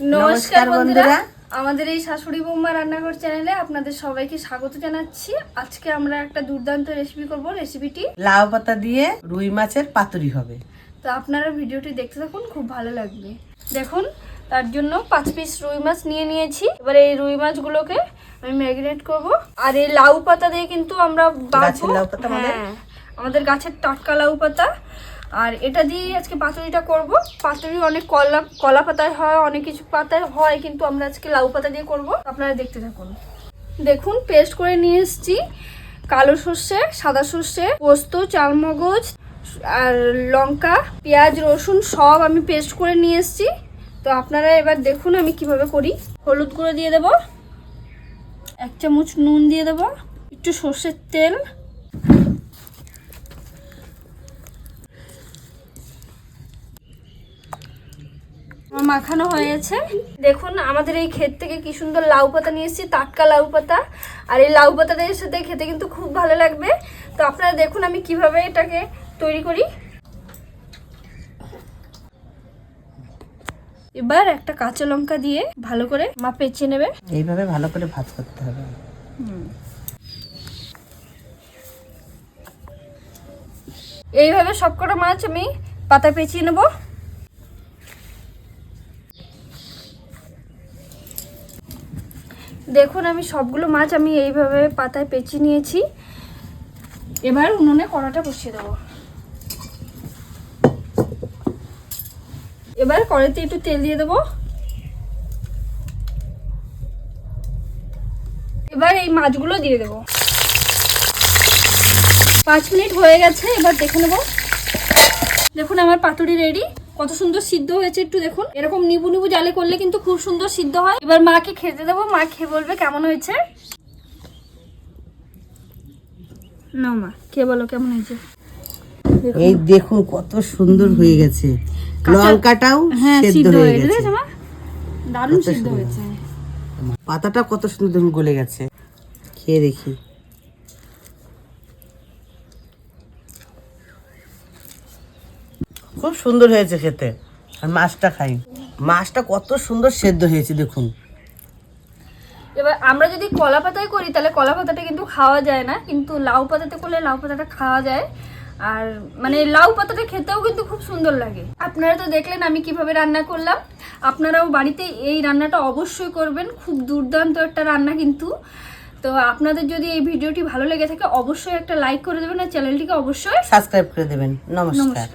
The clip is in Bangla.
নমস্কার বন্ধুরা, আমাদের এই শাশুড়ি বৌমা রান্নাঘর চ্যানেলে আপনাদের সবাইকে স্বাগত জানাচ্ছি। আজকে আমরা একটা দুর্দান্ত রেসিপি করব। রেসিপিটি লাউ পাতা দিয়ে রুই মাছের পাতুরি হবে। তো আপনারা ভিডিওটি দেখতে থাকুন, খুব ভালো লাগবে। দেখুন, তার জন্য 5 পিস রুই মাছ নিয়ে নিয়েছি। এবার এই রুই মাছগুলোকে আমি ম্যারিনেট করব। আর এই লাউ পাতা দিয়ে কিন্তু আমরা গাছের লাউ পাতা, আমাদের গাছের টাটকা লাউ পাতা, আর এটা দিয়ে আজকে পাতুরিটা করব। পাতুরি অনেক কলা পাতায় হয়, অনেক কিছু পাতায় হয়, কিন্তু আমরা আজকে লাউ পাতা দিয়ে করব। আপনারা দেখতে থাকুন। দেখুন, পেস্ট করে নিয়ে এসেছি কালো সর্ষে, সাদা সর্ষে, পোস্ত, চালমগজ আর লঙ্কা, পেঁয়াজ, রসুন সব আমি পেস্ট করে নিয়ে এসেছি। তো আপনারা এবার দেখুন আমি কিভাবে করি। হলুদ গুঁড়ো দিয়ে দেব, 1 চামচ নুন দিয়ে দেব, একটু সর্ষের তেল, মাখানো হয়ে গেছে। দেখুন আমাদের এই ক্ষেত থেকে কি সুন্দর লাউ পাতা নিয়ে এসেছি, টাটকা লাউ পাতা। আর এই লাউ পাতাদের সাথে খেতে কিন্তু খুব ভালো লাগবে। তো আপনারা দেখুন আমি কিভাবে এটাকে তৈরি করি। এবার একটা কাঁচা লঙ্কা দিয়ে ভালো করে পেঁচিয়ে নেবে। এইভাবে ভালো করে ভাজ করতে হবে। এইভাবে সবকটা মাছ আমি পাতায় পেঁচিয়ে নেব। দেখুন আমি সবগুলো মাছ আমি এইভাবে পাতায় পেঁচিয়ে নিয়েছি। এবার উনুনে কড়াটা বসিয়ে দেবো। এবার কড়াইতে একটু তেল দিয়ে দেবো। এবার এই মাছগুলো দিয়ে দেবো। 5 মিনিট হয়ে গেছে, এবার দেখে নেব। দেখুন আমার পাতুরি রেডি। কত সুন্দর সিদ্ধ হয়েছে, একটু দেখুন। এরকম নিবু নিবু জালে করলে কিন্তু খুব সুন্দর সিদ্ধ হয়। এবার মাকে খেতে দেবো, মা খেয়ে বলবে কেমন হয়েছে। না মা, খেয়ে বলো কেমন হয়েছে। এই দেখুন কত সুন্দর হয়ে গেছে, লঙ্কাটাও সিদ্ধ হয়ে গেছে, দারুণ সিদ্ধ হয়েছে। পাতাটা কত সুন্দর গলে গেছে। খেয়ে দেখি। খুব সুন্দর হয়েছে খেতে। আর মাছটা খাই, মাছটা কত সুন্দর সেদ্ধ হয়েছে দেখুন। এবার আমরা যদি কলা পাতায় করি তাহলে কলা পাতাটা কিন্তু খাওয়া যায় না, কিন্তু লাউ পাতাতে করলে লাউ পাতাটা খাওয়া যায়। আর মানে লাউ পাতাটা খেতেও কিন্তু খুব সুন্দর লাগে। আপনারা তো দেখলেন আমি কিভাবে রান্না করলাম। আপনারাও বাড়িতে এই রান্নাটা অবশ্যই করবেন, খুব দুর্দান্ত একটা রান্না কিন্তু। তো আপনাদের যদি এই ভিডিওটি ভালো লেগে থাকে অবশ্যই একটা লাইক করে দেবেন, আর চ্যানেলটিকে অবশ্যই সাবস্ক্রাইব করে দেবেন। নমস্কার।